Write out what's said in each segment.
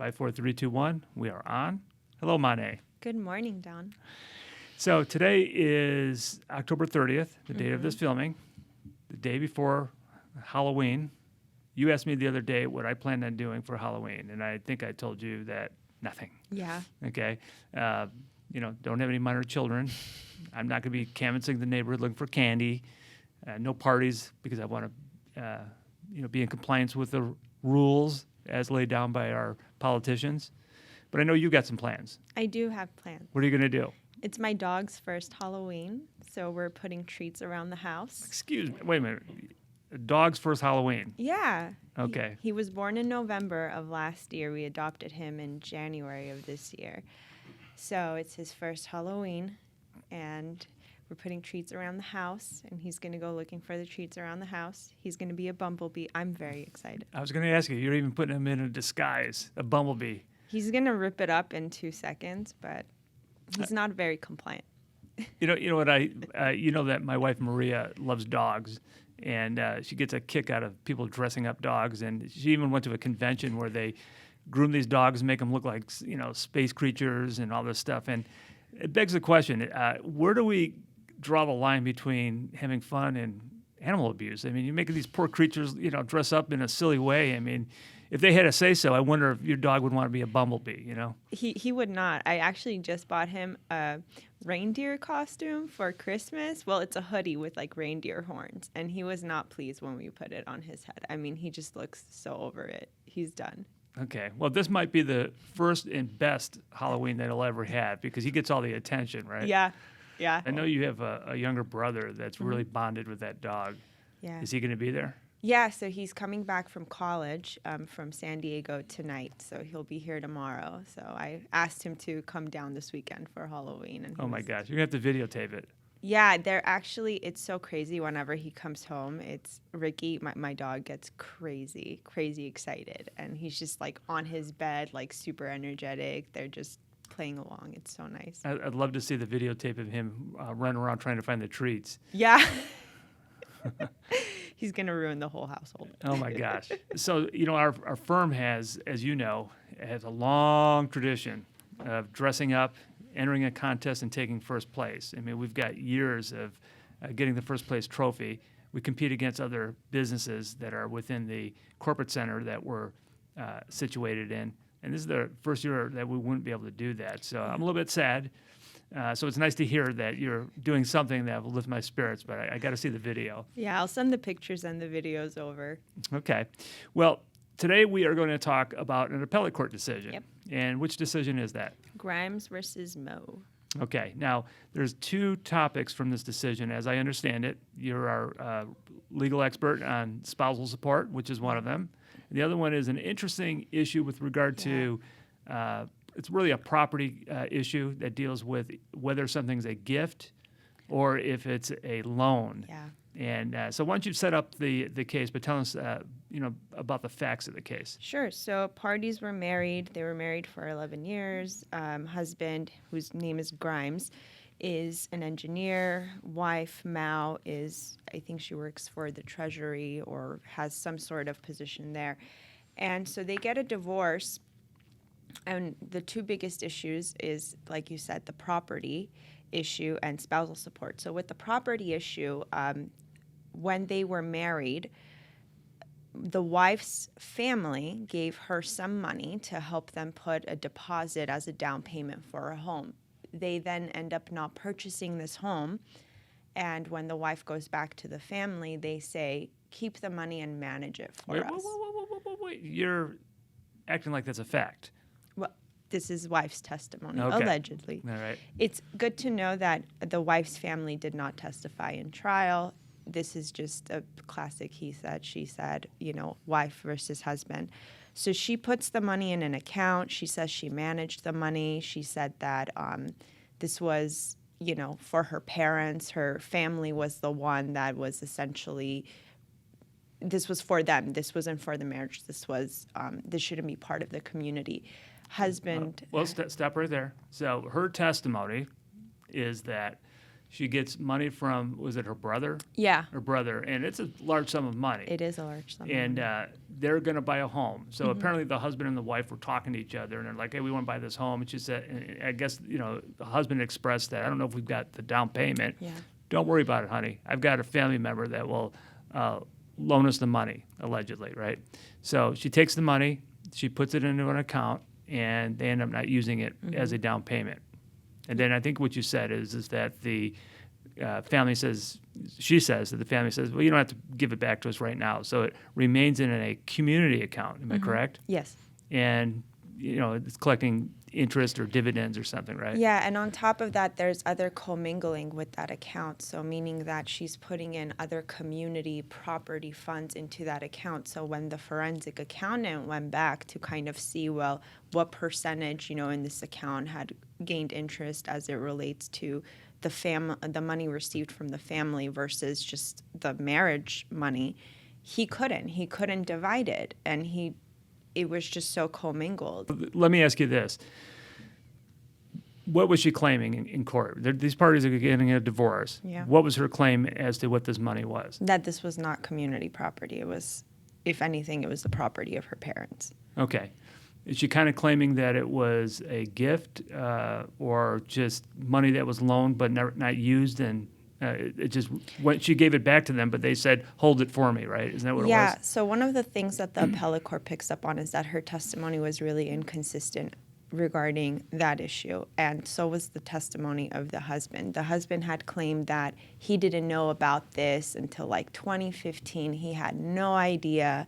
5, 4, 3, 2, 1. We are on. Hello, Mane. Good morning, Don. So today is October 30th, the date of this filming, the day before Halloween. You asked me the other day what I planned on doing for Halloween, and I think I told you that nothing. Yeah. Okay. Don't have any minor children. I'm not going to be canvassing the neighborhood looking for candy. No parties because I want to, be in compliance with the rules as laid down by our politicians. But I know you got some plans. I do have plans. What are you going to do? It's my dog's first Halloween, so we're putting treats around the house. Excuse me. Wait a minute. A dog's first Halloween. Yeah. Okay. He was born in November of last year. We adopted him in January of this year. So it's his first Halloween, and we're putting treats around the house, and he's going to go looking for the treats around the house. He's going to be a bumblebee. I'm very excited. I was going to ask you, you're even putting him in a disguise, a bumblebee. He's going to rip it up in 2 seconds, but he's not very compliant. You know what that my wife Maria loves dogs, and she gets a kick out of people dressing up dogs. And she even went to a convention where they groom these dogs and make them look like space creatures and all this stuff. And it begs the question: where do we draw the line between having fun and animal abuse? I mean, you make these poor creatures, dress up in a silly way. I mean, if they had a say so, I wonder if your dog would want to be a bumblebee, He would not. I actually just bought him a reindeer costume for Christmas. Well, it's a hoodie with like reindeer horns, and he was not pleased when we put it on his head. I mean, he just looks so over it. He's done. Okay. Well, this might be the first and best Halloween that he'll ever have because he gets all the attention, right? Yeah. Yeah. I know you have a younger brother that's really bonded with that dog. Yeah. Is he going to be there? Yeah, so he's coming back from college from San Diego tonight, so he'll be here tomorrow. So I asked him to come down this weekend for Halloween. And oh, my gosh. You're going to have to videotape it. Yeah, it's so crazy whenever he comes home. It's Ricky, my dog, gets crazy excited. And he's just like on his bed, like super energetic. They're just playing along. It's so nice. I'd love to see the videotape of him running around trying to find the treats. Yeah. He's going to ruin the whole household. Oh, my gosh. So, our firm has a long tradition of dressing up, entering a contest, and taking first place. I mean, we've got years of getting the first place trophy. We compete against other businesses that are within the corporate center that we're situated in. And this is the first year that we wouldn't be able to do that. So I'm a little bit sad. So it's nice to hear that you're doing something that will lift my spirits, but I got to see the video. Yeah, I'll send the pictures and the videos over. Okay. Well, today we are going to talk about an appellate court decision. Yep. And which decision is that? Grimes versus Moe. Okay. Now, there's 2 topics from this decision. As I understand it, you're our legal expert on spousal support, which is one of them. And the other one is an interesting issue with regard to it's really a property issue that deals with whether something's a gift or if it's a loan. Yeah. And so why don't you set up the case, but tell us, about the facts of the case. Sure. So parties were married. They were married for 11 years. Husband, whose name is Grimes, is an engineer. Wife, Mao, I think she works for the Treasury or has some sort of position there. And so they get a divorce. And the 2 biggest issues is, like you said, the property issue and spousal support. So with the property issue, when they were married, the wife's family gave her some money to help them put a deposit as a down payment for a home. They then end up not purchasing this home. And when the wife goes back to the family, they say, keep the money and manage it for us. Wait. You're acting like that's a fact. Well, this is wife's testimony, Okay. allegedly. All right. It's good to know that the wife's family did not testify in trial. This is just a classic he said, she said, wife versus husband. So she puts the money in an account. She says she managed the money. She said that this was, for her parents. Her family was the one that was essentially, this was for them. This wasn't for the marriage. This shouldn't be part of the community. Husband. Well, stop right there. So her testimony is that She gets money from, was it her brother? Yeah, Her brother, and it's a large sum of money. it is a large sum. And they're going to buy a home. So Mm-hmm. apparently the husband and the wife were talking to each other, and they're like, "Hey, we want to buy this home." And she said, and I guess the husband expressed that, "I don't know if we've got the down payment. Yeah. Don't worry about it, honey. I've got a family member that will loan us the money," allegedly, right? So she takes the money, she puts it into an account, and they end up not using it as a down payment. And then I think what you said is that the family says, she says that the family says, "Well, you don't have to give it back to us right now." So it remains in a community account. Am I correct? Yes. And it's collecting interest or dividends or something, right? Yeah, and on top of that, there's other commingling with that account. So meaning that she's putting in other community property funds into that account. So when the forensic accountant went back to kind of see, well, what percentage, in this account had gained interest as it relates to the money received from the family versus just the marriage money, he couldn't divide it, and it was just so commingled. Let me ask you this. What was she claiming in court? These parties are getting a divorce. Yeah. What was her claim as to what this money was? That this was not community property. It was, if anything, it was the property of her parents. Okay. Is she kind of claiming that it was a gift or just money that was loaned but not used, and it just she gave it back to them, but they said, "Hold it for me," right? Isn't that what it was? Yeah. So one of the things that the appellate court picks up on is that her testimony was really inconsistent regarding that issue, and so was the testimony of the husband. The husband had claimed that he didn't know about this until like 2015. He had no idea.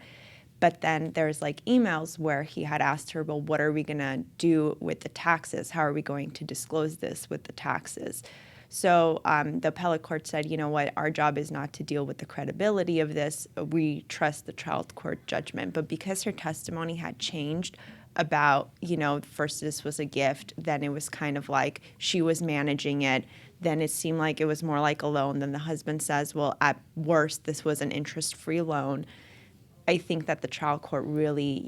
But then there's like emails where he had asked her, "Well, what are we going to do with the taxes? How are we going to disclose this with the taxes?" So the appellate court said, "You know what, our job is not to deal with the credibility of this. We trust the trial court judgment." But because her testimony had changed about, first this was a gift, then it was kind of like she was managing it. Then it seemed like it was more like a loan. Then the husband says, "Well, at worst, this was an interest-free loan." I think that the trial court really,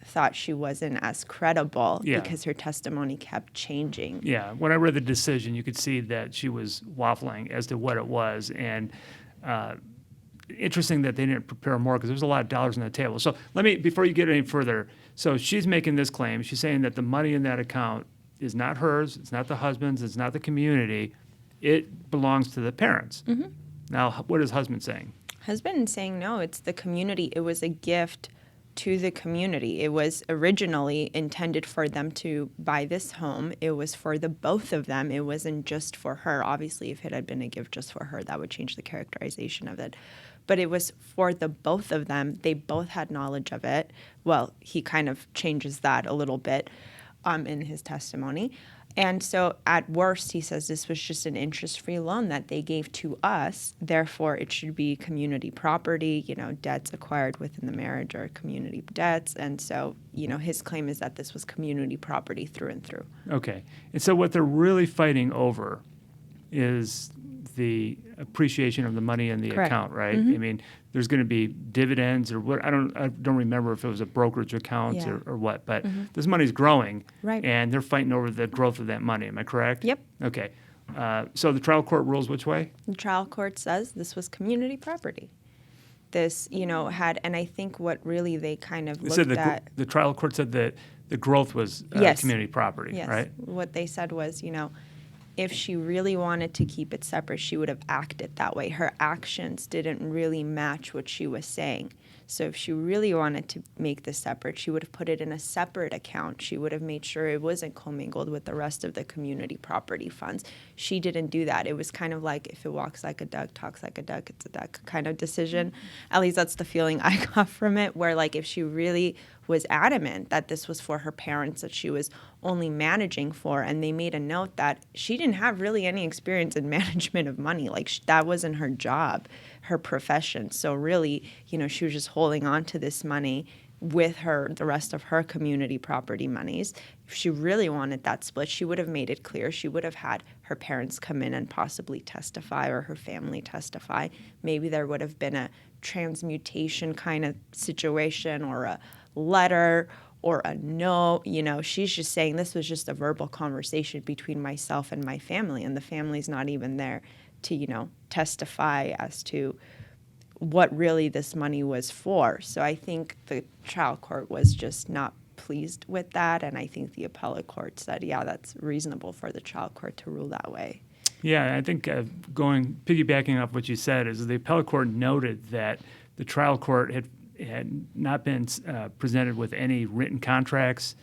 thought she wasn't as credible because her testimony kept changing. Yeah. When I read the decision, you could see that she was waffling as to what it was. And interesting that they didn't prepare more because there's a lot of dollars on the table. So before you get any further, so she's making this claim. She's saying that the money in that account is not hers, it's not the husband's, it's not the community. It belongs to the parents. Mm-hmm. Now, what is husband saying? Husband saying no, it's the community. It was a gift to the community. It was originally intended for them to buy this home. It was for the both of them. It wasn't just for her. Obviously, if it had been a gift just for her, that would change the characterization of it. But it was for the both of them. They both had knowledge of it. Well, he kind of changes that a little bit in his testimony. And so at worst, he says this was just an interest-free loan that they gave to us. Therefore, it should be community property. Debts acquired within the marriage are community debts. And so, his claim is that this was community property through and through. Okay. And so what they're really fighting over is the appreciation of the money in the Correct. account, right? Mm-hmm. I mean, there's going to be dividends or what. I don't remember if it was a brokerage account Yeah. or what, but this money's growing, Right. and they're fighting over the growth of that money. Am I correct? Yep. Okay. So the trial court rules which way? The trial court says this was community property. This, had, and I think what really they kind of It looked said at. the trial court said that the growth was Yes. community property, Yes. right? What they said was, if she really wanted to keep it separate, she would have acted that way. Her actions didn't really match what she was saying. So if she really wanted to make this separate, she would have put it in a separate account. She would have made sure it wasn't commingled with the rest of the community property funds. She didn't do that. It was kind of like if it walks like a duck, talks like a duck, it's a duck kind of decision. At least that's the feeling I got from it, where like if she really was adamant that this was for her parents, that she was only managing for, and they made a note that she didn't have really any experience in management of money. Like that wasn't her job, her profession. So really, she was just holding on to this money with the rest of her community property monies. If she really wanted that split, she would have made it clear. She would have had her parents come in and possibly testify, or her family testify. Maybe there would have been a transmutation kind of situation, or a letter, or a no. She's just saying this was just a verbal conversation between myself and my family, and the family's not even there to, testify as to what really this money was for. So I think the trial court was just not pleased with that, and I think the appellate court said, yeah, that's reasonable for the trial court to rule that way. Yeah, I think piggybacking off what you said is the appellate court noted that the trial court had not been presented with any written contracts,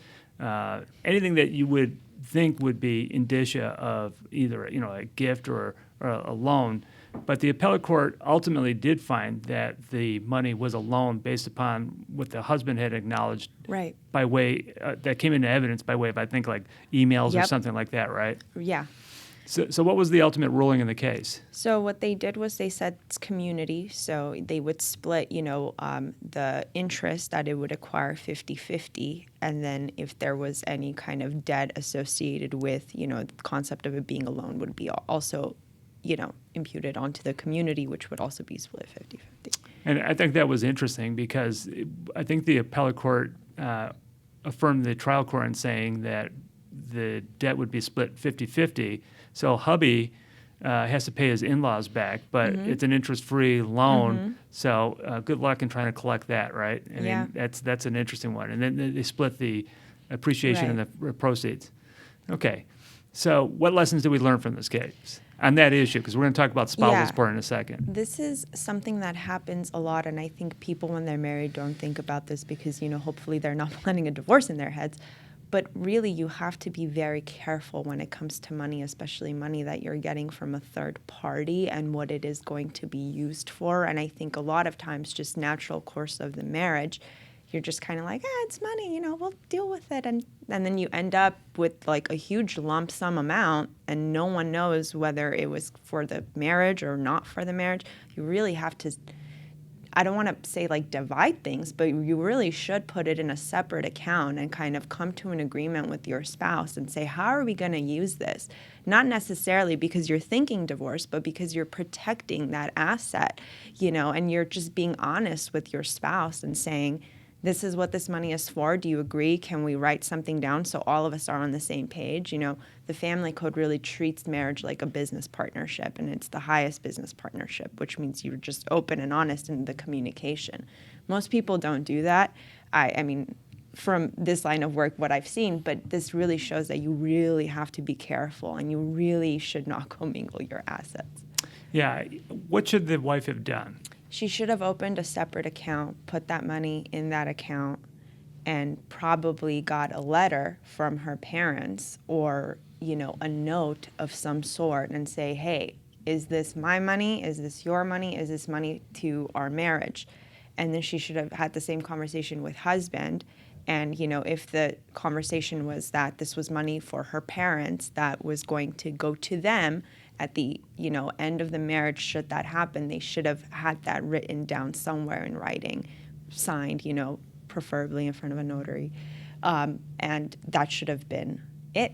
anything that you would think would be indicia of either a gift or a loan. But the appellate court ultimately did find that the money was a loan based upon what the husband had acknowledged, right, by way that came into evidence by way of, I think, like emails or something like that, right? Yeah. So what was the ultimate ruling in the case? So what they did was they said it's community, so they would split, the interest that it would acquire 50-50, and then if there was any kind of debt associated with, the concept of it being a loan would be also, imputed onto the community, which would also be split 50-50. And I think that was interesting because I think the appellate court affirmed the trial court in saying that the debt would be split 50-50. So hubby has to pay his in-laws back, but it's an interest-free loan. So good luck in trying to collect that, right? I mean, that's an interesting one. And then they split the appreciation and the proceeds. Okay. So what lessons did we learn from this case on that issue? Because we're going to talk about spousal support in a second. This is something that happens a lot, and I think people when they're married don't think about this because, hopefully they're not planning a divorce in their heads. But really, you have to be very careful when it comes to money, especially money that you're getting from a third party and what it is going to be used for. And I think a lot of times, just natural course of the marriage, you're just kind of like, it's money, we'll deal with it. And then you end up with like a huge lump sum amount, and no one knows whether it was for the marriage or not for the marriage. You really have to, I don't want to say like divide things, but you really should put it in a separate account and kind of come to an agreement with your spouse and say, how are we going to use this? Not necessarily because you're thinking divorce, but because you're protecting that asset, and you're just being honest with your spouse and saying, this is what this money is for. Do you agree? Can we write something down so all of us are on the same page? The family code really treats marriage like a business partnership, and it's the highest business partnership, which means you're just open and honest in the communication. Most people don't do that. I mean, from this line of work, what I've seen, but this really shows that you really have to be careful, and you really should not commingle your assets. Yeah. What should the wife have done? She should have opened a separate account, put that money in that account, and probably got a letter from her parents or, a note of some sort and say, hey, is this my money? Is this your money? Is this money to our marriage? And then she should have had the same conversation with husband. And, if the conversation was that this was money for her parents that was going to go to them at the, end of the marriage, should that happen, they should have had that written down somewhere in writing, signed, preferably in front of a notary. And that should have been it.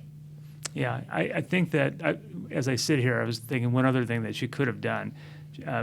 Yeah, I think that as I sit here, I was thinking one other thing that she could have done.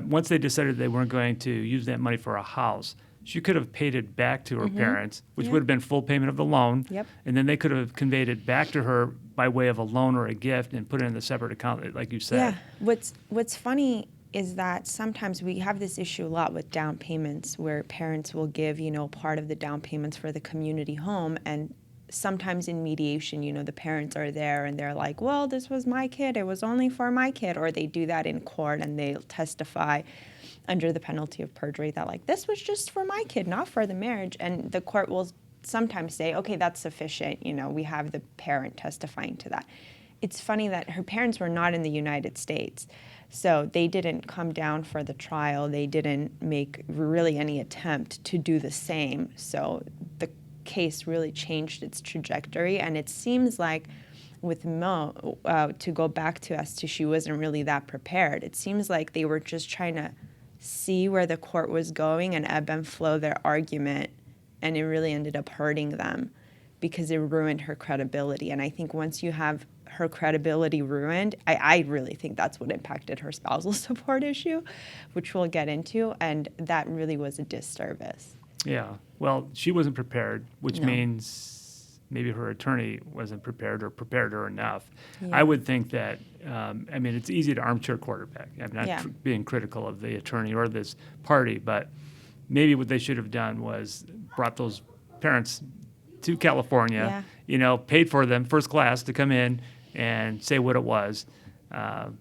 Once they decided they weren't going to use that money for a house, she could have paid it back to her parents, which would have been full payment of the loan. Yep. And then they could have conveyed it back to her by way of a loan or a gift and put it in the separate account, like you said. Yeah. What's funny is that sometimes we have this issue a lot with down payments where parents will give, part of the down payments for the community home, and sometimes in mediation, the parents are there and they're like, well, this was my kid, it was only for my kid, or they do that in court and they'll testify under the penalty of perjury that like, this was just for my kid, not for the marriage. And the court will sometimes say, okay, that's sufficient, we have the parent testifying to that. It's funny that her parents were not in the United States, so they didn't come down for the trial. They didn't make really any attempt to do the same. So the case really changed its trajectory, and it seems like with Mo, to go back to as to she wasn't really that prepared. It seems like they were just trying to see where the court was going and ebb and flow their argument, and it really ended up hurting them because it ruined her credibility. And I think once you have her credibility ruined, I really think that's what impacted her spousal support issue, which we'll get into, and that really was a disservice. Yeah. Well, she wasn't prepared, which No. means maybe her attorney wasn't prepared or prepared her enough. I Yeah. would think that, I mean, it's easy to armchair quarterback. I'm not Yeah. being critical of the attorney or this party, but maybe what they should have done was brought those parents to California, Yeah. paid for them first class to come in and say what it was, and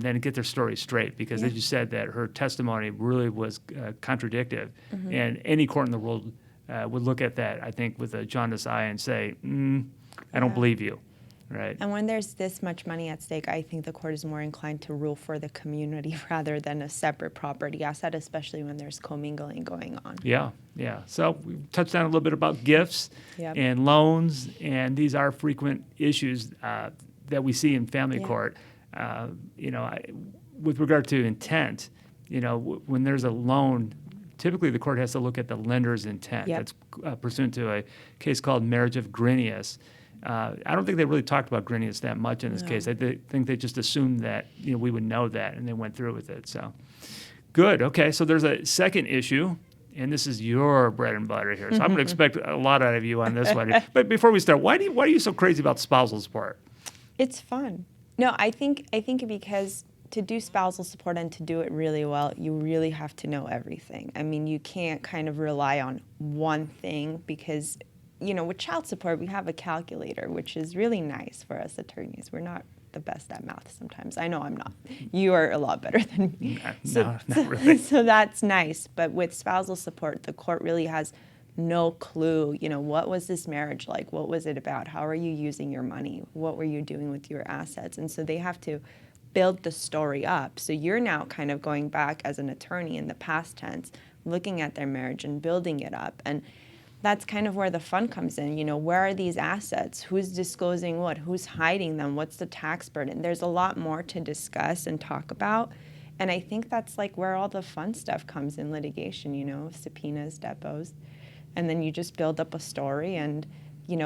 then get their story straight. Because Yeah. as you said, that her testimony really was contradictive, Mm-hmm. and any court in the world would look at that, I think, with a jaundiced eye and say, I don't Yeah. believe you, right? And when there's this much money at stake, I think the court is more inclined to rule for the community rather than a separate property asset, especially when there's commingling going on. Yeah, yeah. So we touched on a little bit about gifts Yep. and loans, and these are frequent issues that we see in family Yeah. court. With regard to intent, when there's a loan, typically the court has to look at the lender's intent. Yep. That's pursuant to a case called Marriage of Grinius. I don't think they really talked about Grinius that much in this No. case. I think they just assumed that we would know that, and they went through with it. So, good. Okay, so there's a second issue, and this is your bread and butter here. So I'm going to expect a lot out of you on this one. But before we start, why are you so crazy about spousal support? It's fun. No, I think because to do spousal support and to do it really well, you really have to know everything. I mean, you can't kind of rely on one thing because, with child support, we have a calculator, which is really nice for us attorneys. We're not the best at math sometimes. I know I'm not. You are a lot better than me. No, not really. So that's nice. But with spousal support, the court really has no clue, what was this marriage like? What was it about? How are you using your money? What were you doing with your assets? And so they have to build the story up. So you're now kind of going back as an attorney in the past tense, looking at their marriage and building it up. And that's kind of where the fun comes in. Where are these assets? Who's disclosing what? Who's hiding them? What's the tax burden? There's a lot more to discuss and talk about. And I think that's like where all the fun stuff comes in litigation, subpoenas, depots. And then you just build up a story and,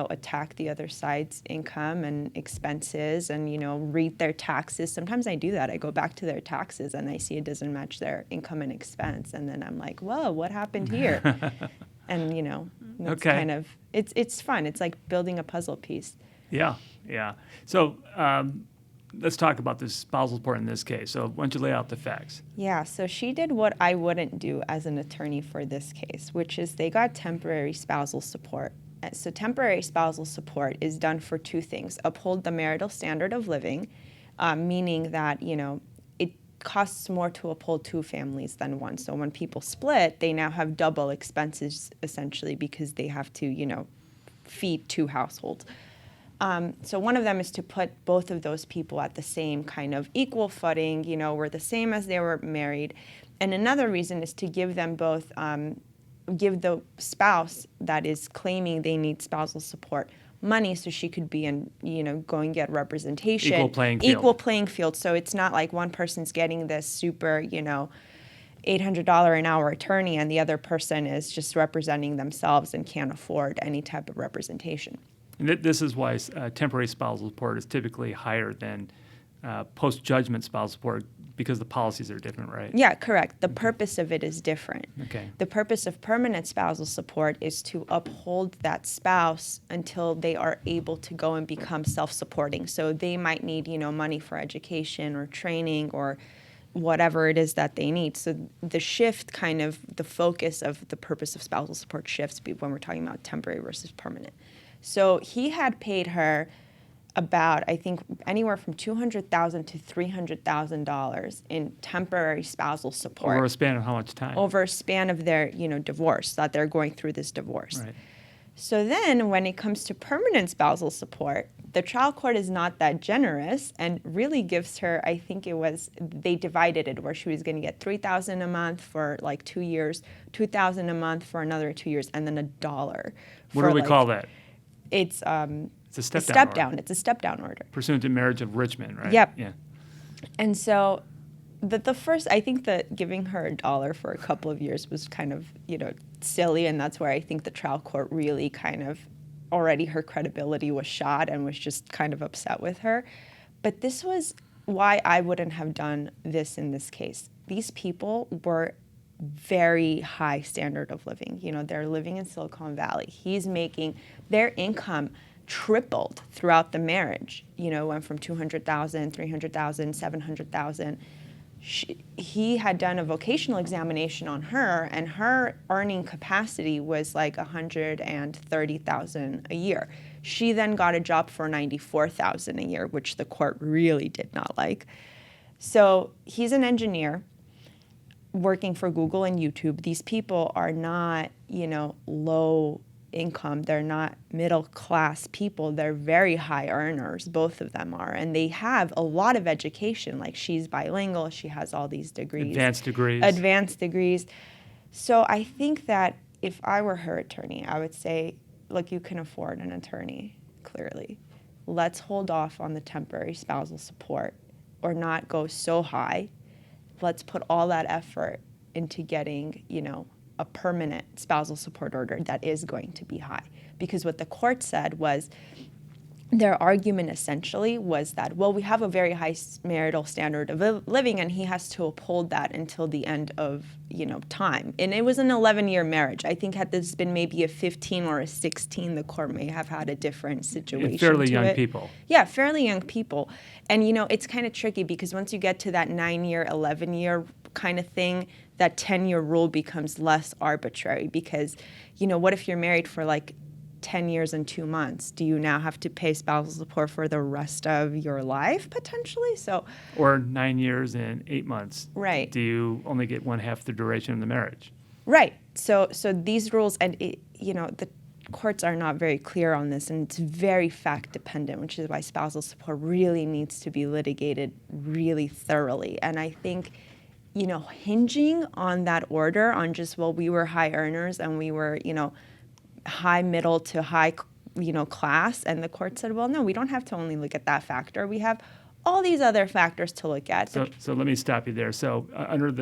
attack the other side's income and expenses and, read their taxes. Sometimes I do that. I go back to their taxes and I see it doesn't match their income and expense. And then I'm like, whoa, what happened here? And, that's Okay. kind of, it's fun. It's like building a puzzle piece. Yeah, yeah. So let's talk about this spousal support in this case. So why don't you lay out the facts? Yeah, so she did what I wouldn't do as an attorney for this case, which is they got temporary spousal support. So temporary spousal support is done for two things: uphold the marital standard of living, meaning that, it costs more to uphold two families than one. So when people split, they now have double expenses, essentially, because they have to, feed two households. So one of them is to put both of those people at the same kind of equal footing, were the same as they were married. And another reason is to give them both, give the spouse that is claiming they need spousal support money so she could be in, go and get representation. Equal playing field. Equal playing field. So it's not like one person's getting this super, $800 an hour attorney and the other person is just representing themselves and can't afford any type of representation. And this is why temporary spousal support is typically higher than post-judgment spousal support, because the policies are different, right? Yeah, correct. The purpose of it is different. Okay. The purpose of permanent spousal support is to uphold that spouse until they are able to go and become self-supporting. So they might need, money for education or training or whatever it is that they need. So the shift, kind of the focus of the purpose of spousal support shifts when we're talking about temporary versus permanent. So he had paid her about, I think, anywhere from $200,000 to $300,000 in temporary spousal support. Over a span of how much time? Over a span of their, divorce, that they're going through this divorce. Right. So then when it comes to permanent spousal support, the trial court is not that generous and really gives her, I think they divided it where she was going to get $3,000 a month for like 2 years, $2,000 a month for another 2 years, and then $1. What do we call that? It's It's a step a down. step order. down. It's a step down order. Pursuant to Marriage of Richmond, right? Yep. Yeah. And so the first, I think that giving her $1 for a couple of years was kind of, silly. And that's where I think the trial court really kind of already her credibility was shot and was just kind of upset with her. But this was why I wouldn't have done this in this case. These people were very high standard of living. You know, they're living in Silicon Valley. He's making their income tripled throughout the marriage. You know, went from 200,000, 300,000, 700,000. He had done a vocational examination on her, and her earning capacity was like 130,000 a year. She then got a job for 94,000 a year, which the court really did not like. So he's an engineer working for Google and YouTube. These people are not, you know, low income. They're not middle class people. They're very high earners. Both of them are. And they have a lot of education. Like, she's bilingual. She has all these degrees. Advanced degrees. So I think that if I were her attorney, I would say, look, you can afford an attorney, clearly. Let's hold off on the temporary spousal support or not go so high. Let's put all that effort into getting, you know, a permanent spousal support order that is going to be high. Because what the court said was, their argument essentially was that, well, we have a very high marital standard of living, and he has to uphold that until the end of, you know, time. And it was an 11-year marriage. I think had this been maybe a 15 or a 16, the court may have had a different situation. And fairly young it. people. Yeah, fairly young people. And, you know, it's kind of tricky because once you get to that 9-year, 11-year kind of thing, that 10-year rule becomes less arbitrary because, you know, what if you're married for like 10 years and 2 months? Do you now have to pay spousal support for the rest of your life potentially? So, or 9 years and 8 months. Right. Do you only get one half the duration of the marriage? Right. So these rules, and you know, the courts are not very clear on this, and it's very fact dependent, which is why spousal support really needs to be litigated really thoroughly. And I think, you know, hinging on that order on just, well, we were high earners and we were, you know, high middle to high, you know, class, and the court said, well, no, we don't have to only look at that factor. We have all these other factors to look at. So let me stop you there. So under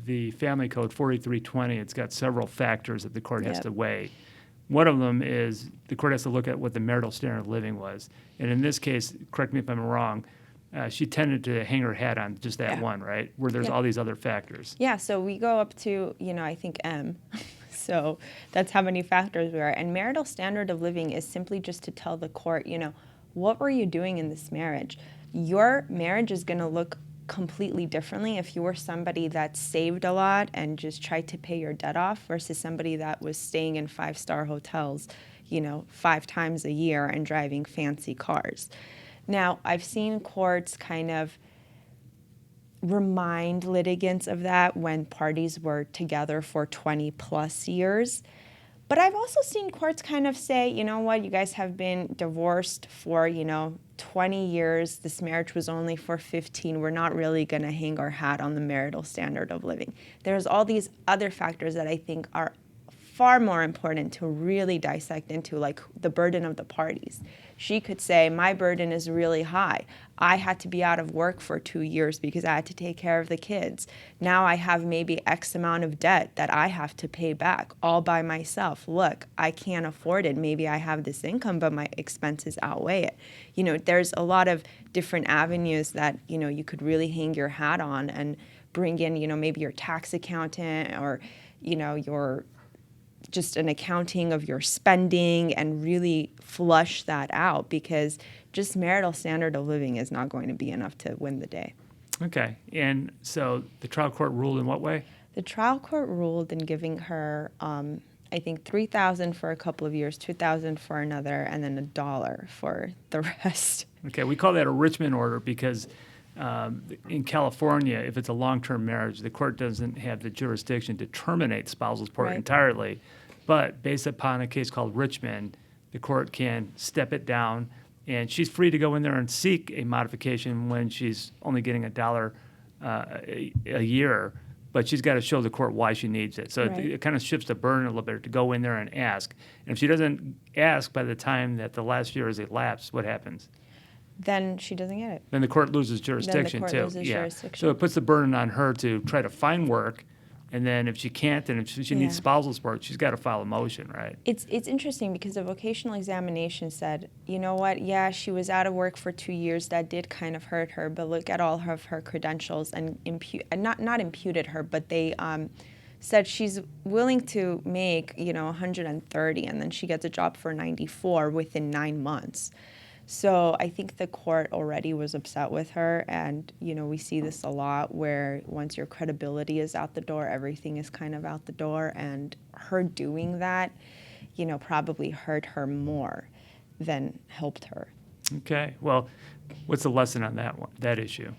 the Family Code 4320, it's got several factors that the court has to weigh. One of them is the court has to look at what the marital standard of living was. And in this case, correct me if I'm wrong, she tended to hang her hat on just that one, right? Where there's all these other factors. Yeah, so we go up to, you know, I think M. So that's how many factors we are. And marital standard of living is simply just to tell the court, you know, what were you doing in this marriage? Your marriage is going to look completely differently if you were somebody that saved a lot and just tried to pay your debt off versus somebody that was staying in 5-star hotels, you know, 5 times a year and driving fancy cars. Now, I've seen courts kind of remind litigants of that when parties were together for 20 plus years. But I've also seen courts kind of say, you know what, you guys have been divorced for, you know, 20 years. This marriage was only for 15. We're not really going to hang our hat on the marital standard of living. There's all these other factors that I think are far more important to really dissect into, like the burden of the parties. She could say, my burden is really high. I had to be out of work for 2 years because I had to take care of the kids. Now I have maybe X amount of debt that I have to pay back all by myself. Look, I can't afford it. Maybe I have this income, but my expenses outweigh it. You know, there's a lot of different avenues that, you know, you could really hang your hat on and bring in, you know, maybe your tax accountant or, you know, your just an accounting of your spending and really flush that out, because just marital standard of living is not going to be enough to win the day. Okay. And so the trial court ruled in what way? The trial court ruled in giving her, I think, $3,000 for a couple of years, $2,000 for another, and then $1 for the rest. Okay. We call that a Richmond order because in California, if it's a long-term marriage, the court doesn't have the jurisdiction to terminate spousal support entirely. But based upon a case called Richmond, the court can step it down, and she's free to go in there and seek a modification when she's only getting $1 a year, but she's got to show the court why she needs it. So it kind of shifts the burden a little bit to go in there and ask. And if she doesn't ask by the time that the last year has elapsed, what happens? Then she doesn't get it. Then the court loses jurisdiction, then the court loses jurisdiction. So it puts the burden on her to try to find work, and then if she can't, and if she needs spousal support, she's got to file a motion, right? It's interesting because the vocational examination said, you know what, yeah, she was out of work for 2 years. That did kind of hurt her, but look at all of her credentials and not imputed her, but they said she's willing to make, 130, and then she gets a job for 94 within 9 months. So I think the court already was upset with her, and we see this a lot where once your credibility is out the door, everything is kind of out the door, and her doing that, probably hurt her more than helped her. Okay. Well, what's the lesson on that issue?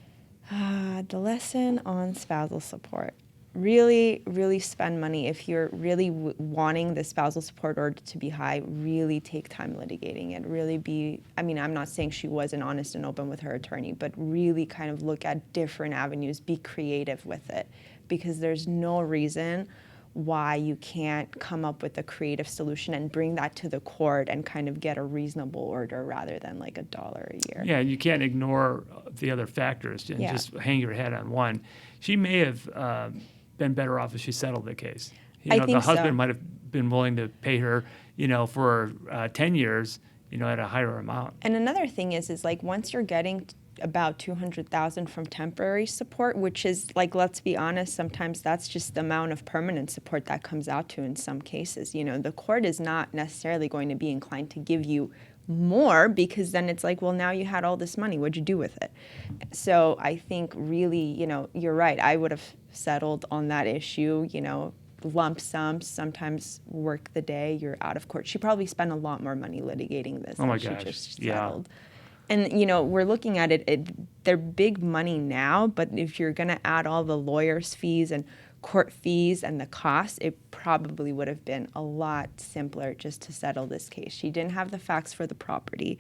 The lesson on spousal support. Really, really spend money. If you're really wanting the spousal support order to be high, really take time litigating it. Really I'm not saying she wasn't honest and open with her attorney, but really kind of look at different avenues, be creative with it, because there's no reason why you can't come up with a creative solution and bring that to the court and kind of get a reasonable order rather than like $1 a year. Yeah, you can't ignore the other factors and just hang your head on one. She may have been better off if she settled the case. I think the husband so. might have been willing to pay her, for 10 years, at a higher amount. And another thing is like once you're getting about $200,000 from temporary support, which is like, let's be honest, sometimes that's just the amount of permanent support that comes out to in some cases. The court is not necessarily going to be inclined to give you more, because then it's like, well, now you had all this money, what'd you do with it? So I think really, you're right. I would have settled on that issue, lump sums, sometimes work the day, you're out of court. She probably spent a lot more money litigating this Oh my than gosh. she just Yeah. settled. And, we're looking at it, they're big money now, but if you're going to add all the lawyers' fees and court fees and the costs, it probably would have been a lot simpler just to settle this case. She didn't have the facts for the property.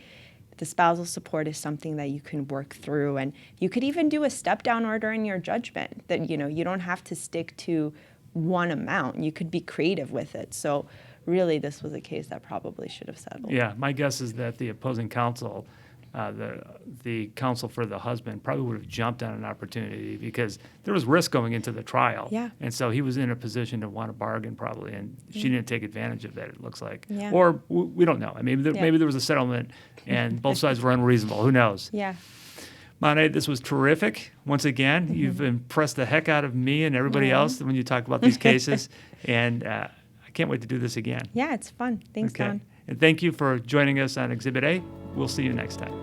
The spousal support is something that you can work through, and you could even do a step-down order in your judgment that, you don't have to stick to one amount. You could be creative with it. So really, this was a case that probably should have settled. Yeah, my guess is that the opposing counsel, the counsel for the husband, probably would have jumped on an opportunity because there was risk going into the trial. Yeah. And so he was in a position to want to bargain probably, and she didn't take advantage of that, it looks like. Yeah. Or we don't know. I mean, maybe there was a settlement and both sides were unreasonable. Who knows? Yeah. Monet, this was terrific. Once again, you've impressed the heck out of me and everybody else when you talk about these cases. And I can't wait to do this again. Yeah, it's fun. Thanks, Don. And thank you for joining us on Exhibit A. We'll see you next time.